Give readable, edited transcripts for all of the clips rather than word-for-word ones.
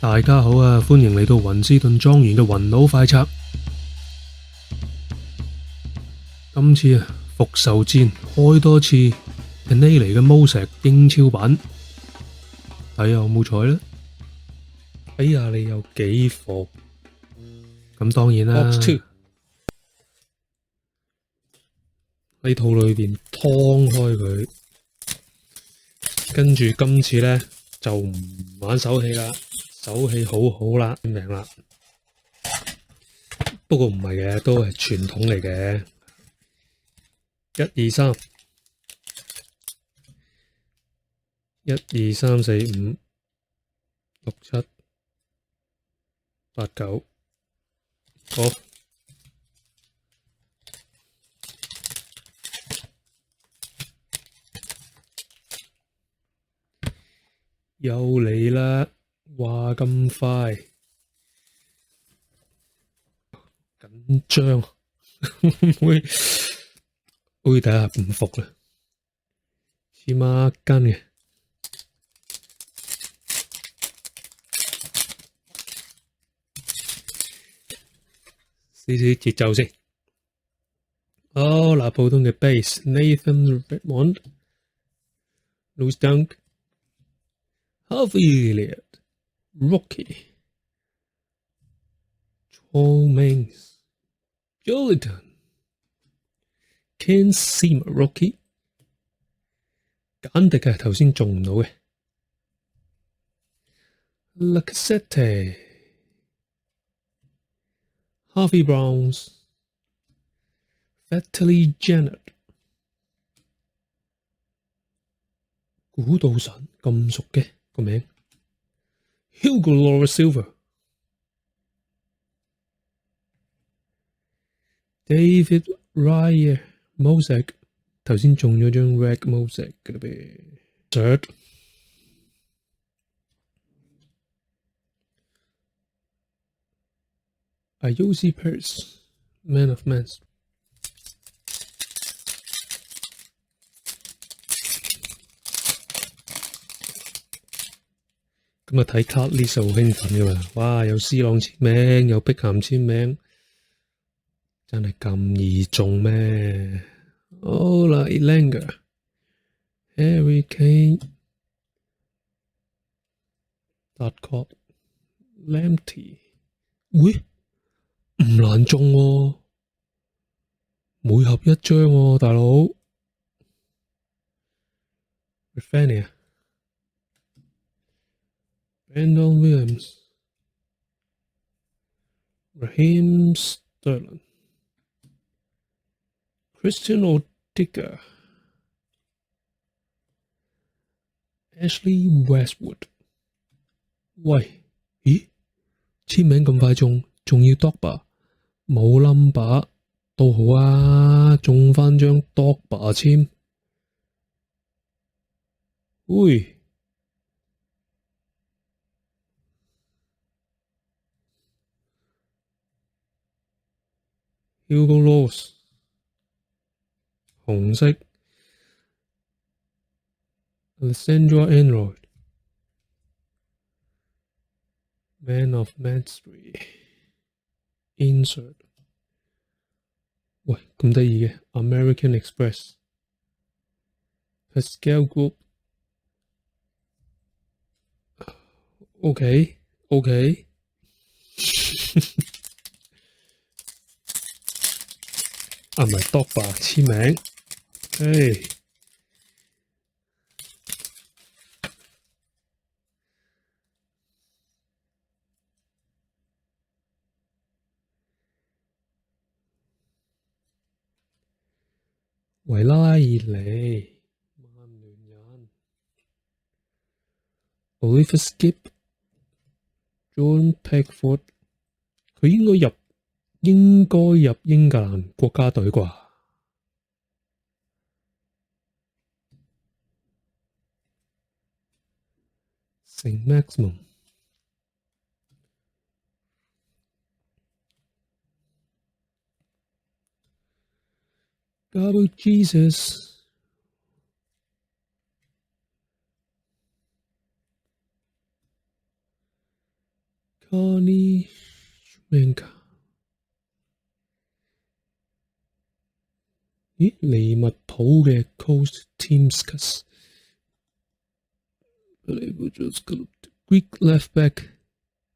大家好啊，歡迎嚟到雲斯頓莊園嘅雲佬快拆。今次啊，復仇戰開多次 Panini 嘅 Mosaic 英超版，睇下有冇彩呢？睇下你有幾貨。咁當然啦，喺套裏邊劏開佢，跟住今次呢，就唔玩手氣啦，手氣好好啦，命啦。不過唔係嘅，都係傳統嚟嘅。1、2、3，1、2、3、4、5、6、7、8、9，好。又嚟啦！話咁快，緊張，會睇下唔服啦，黐孖筋嘅。試節奏先。哦，嗱，普通嘅 base Nathan Redmond、Louis Dunk、Harvey Elliott、Rocky、Charles Mings、Jolinton、Ken Sema、Rocky、簡迪係頭先中唔到嘅 Lacazette、Harvey Browns、Vitaly Janet。估到神咁熟嘅個名 ，Hugo Lloris Silva、David Raya Mosaic， 頭先中咗張 Red Mosaic 嘅啦唄 ，Third ，Ayoze Perez Man of Mans。咁啊睇卡呢數好興奮噶嘛，哇！有 C 朗簽名，有碧咸簽名，真係咁易中咩？好啦 Elanga、Harry Kane、Dudcock、Lamptey， 喂，唔難中喎，每盒一張喎，大佬 Rafinha、Brandon Williams、Raheem Sterling、Christian Ortega、Ashley Westwood。喂，咦？簽名咁快中，仲要 Dogba， 冇 number 都好啊，中返張 Dogba 簽。喂！Hugo Lloris 紅色 Alessandro Arnold Man of Manchester Insert， 喂，咁得意嘅 American Express Pascal Group OK 啊，唔係 Dogba 簽名，維拉爾尼曼聯人 Oliver Skip、Jordan Pickford， 佢應該入英格蘭國家隊啩。Saint Maximum Gabriel Jesus Johnny Schmenka。咦，利物浦嘅 Coast Teamscus。Greek left back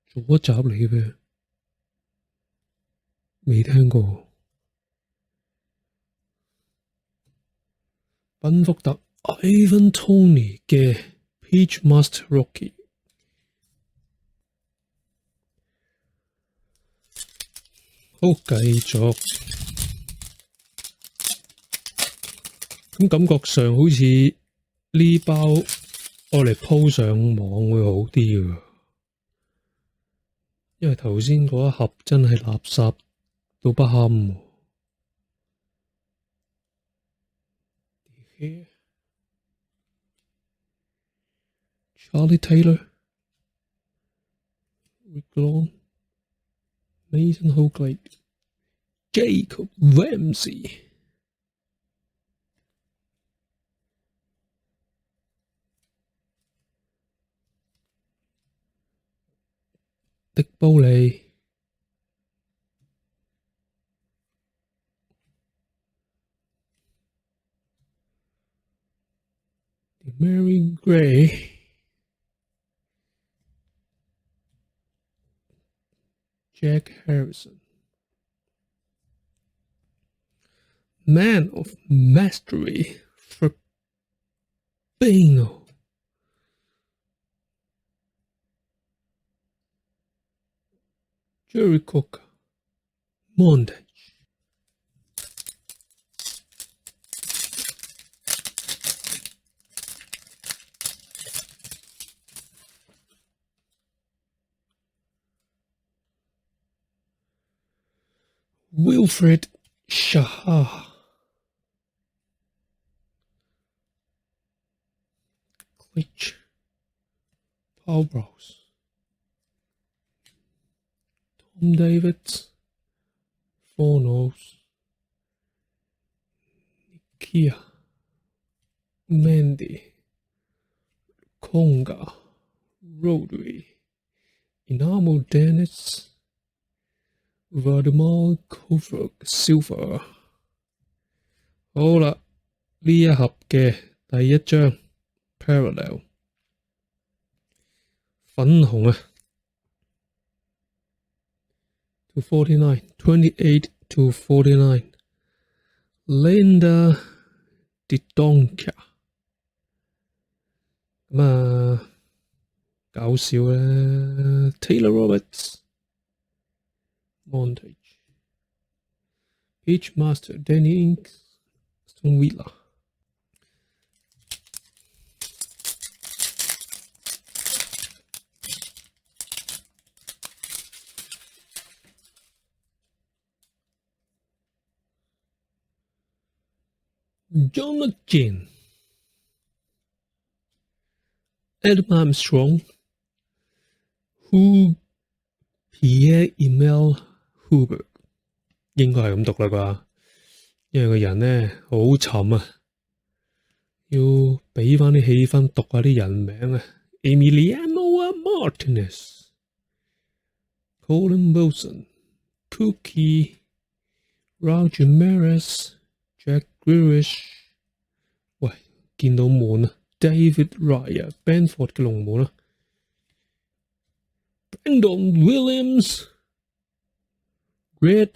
左閘嚟嘅，未聽過。賓福特 Ivan Toney 嘅 Peach Master Rocky。好，繼續。咁感覺上好似呢包愛嚟鋪上網會好啲喎，因為頭先嗰一盒真係垃圾到不堪喎。Charlie Taylor、Rick Long、Mason Holgate、Jacob Ramsey。迪布尼、Mary Gray、Jack Harrison、Man of Mastery Fabinho、Jerry Cook、Montage、Wilfred Shaw、Clich、Paul Browse、Tom Davids、Fornos、Nikia、Mendy、Konga、Rodri、Inamo Dennis、Vladimir Silva。好啦，呢一盒嘅第一張 Parallel 粉紅啊 ，249 28 to 49 Linda Didonka。咁啊，搞笑啦 ，Taylor Roberts、Montage、Peach Master、Danny Ings、Aston Villa。John McGinn、Adam Armstrong、Pierre-Emile Hubert， 應該係咁讀啦啩，因為個人呢好沉啊，要俾翻啲氣氛讀下啲人名啊 ，Emiliano Martinez、Colin Wilson、Cookie、Roger Maris、Jack Grealish。喂，見到門啊 ，David Raya、Benford 嘅龍門啊 ，Brandon Williams、Red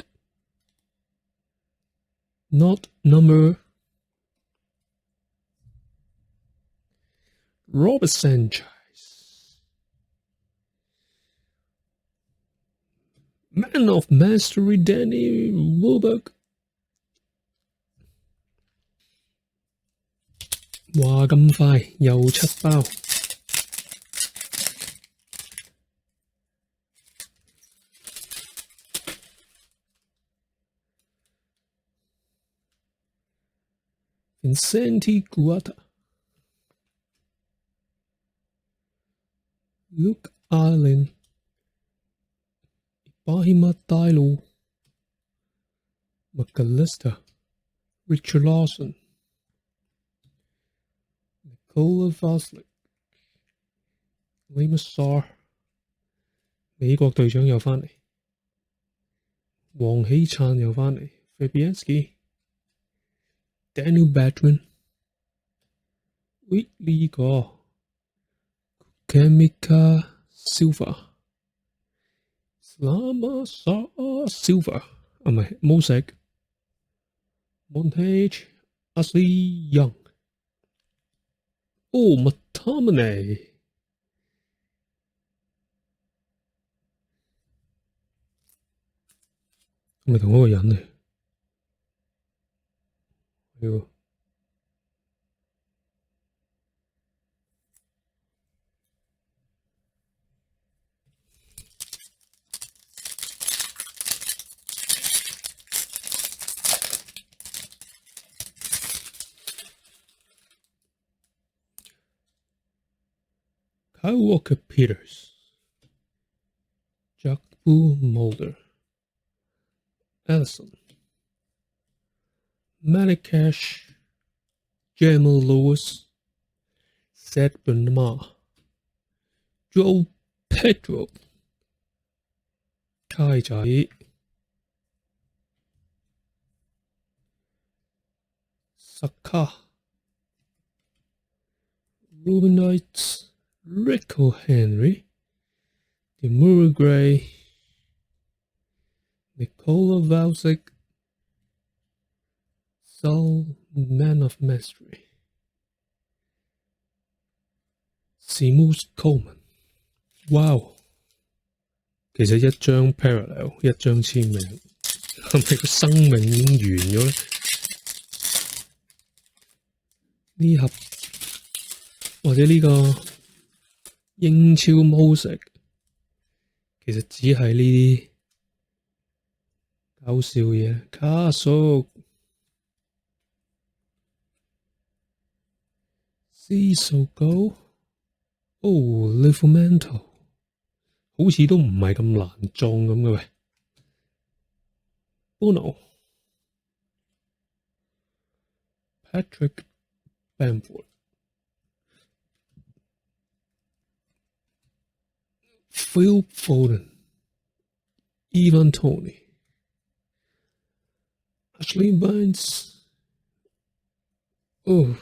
Not Number、Robert Sanchez、Man of Mastery Danny Wilberg。哇！咁快又7包。Vincenti Guatta、Luke Island、Ibrahima Diallo、McAllister、Richard Lawson、Nicola Vaslik、Lima Sarr、美國隊長又返嚟，黃喜燦又返嚟 ，Fabianski、Daniel Badman， 喂呢個 Kamika Silva、Slama Silva， 唔係 Mosaic、Montage、Ashley Young， 哦 McTominay。係咪同一個人嚟？係喎。Kyle Walker Peters、Jacob Mulder、Ellison、Matty Cash、Jamal Lewis、Seth Bernard、Joe Pedro、Kai Saka、Ruben Knight、Rico Henry、Demura Gray、Nikola Valsic、Man of Mastery、Seamus Coleman。哇！其實一張 parallel， 一張簽名，係咪個生命已經完咗咧？呢盒或者呢個英超 Mosaic， 其實只係呢啲搞笑嘢。卡叔、Sissoko、哦 Livramento， 好似都唔係咁難中咁嘅喂。Bono、Patrick Bamford、Phil Foden、Ivan Toney、Ashley Barnes、oh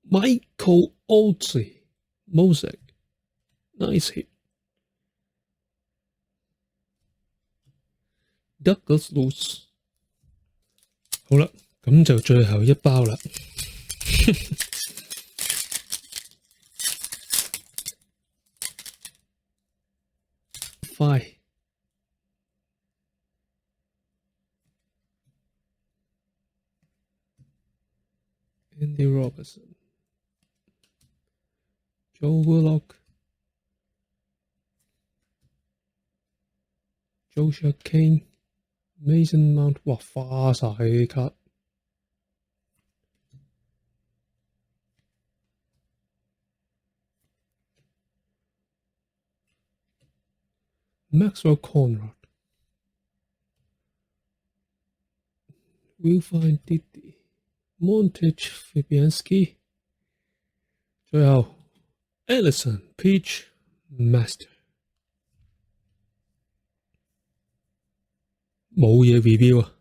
Michael Olsey、Mosaic Nice Hit。Douglas Lewis， 好啦，咁就最後一包啦。快 Andy Robertson、Joe Willock、Joshua King、Mason Mount， 哇花晒啲卡。Maxwell Conrad、Will Find Didi、Montage Fabianski， 最後 Ellison Peach Master。冇嘢 review 啊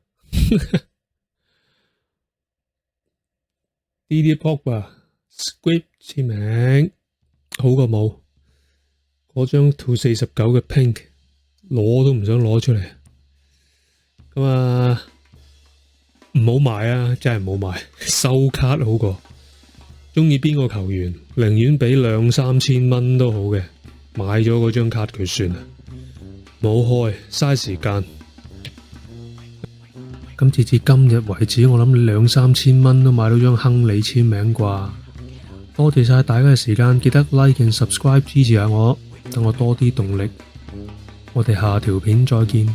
！Didi Pogba、Script 簽名好過冇，嗰張 249嘅 Pink 攞都唔想攞出嚟，咁啊唔好買啊！真係唔好買，收卡好過。鍾意邊個球員，寧願俾2、3千蚊都好嘅，買咗嗰張卡佢算啦，冇開嘥時間。咁截至今日為止，我諗2、3千蚊都買到張亨利簽名啩。多謝晒大家嘅時間，記得 like and subscribe 支持下我，等我多啲動力。我哋下條片再見。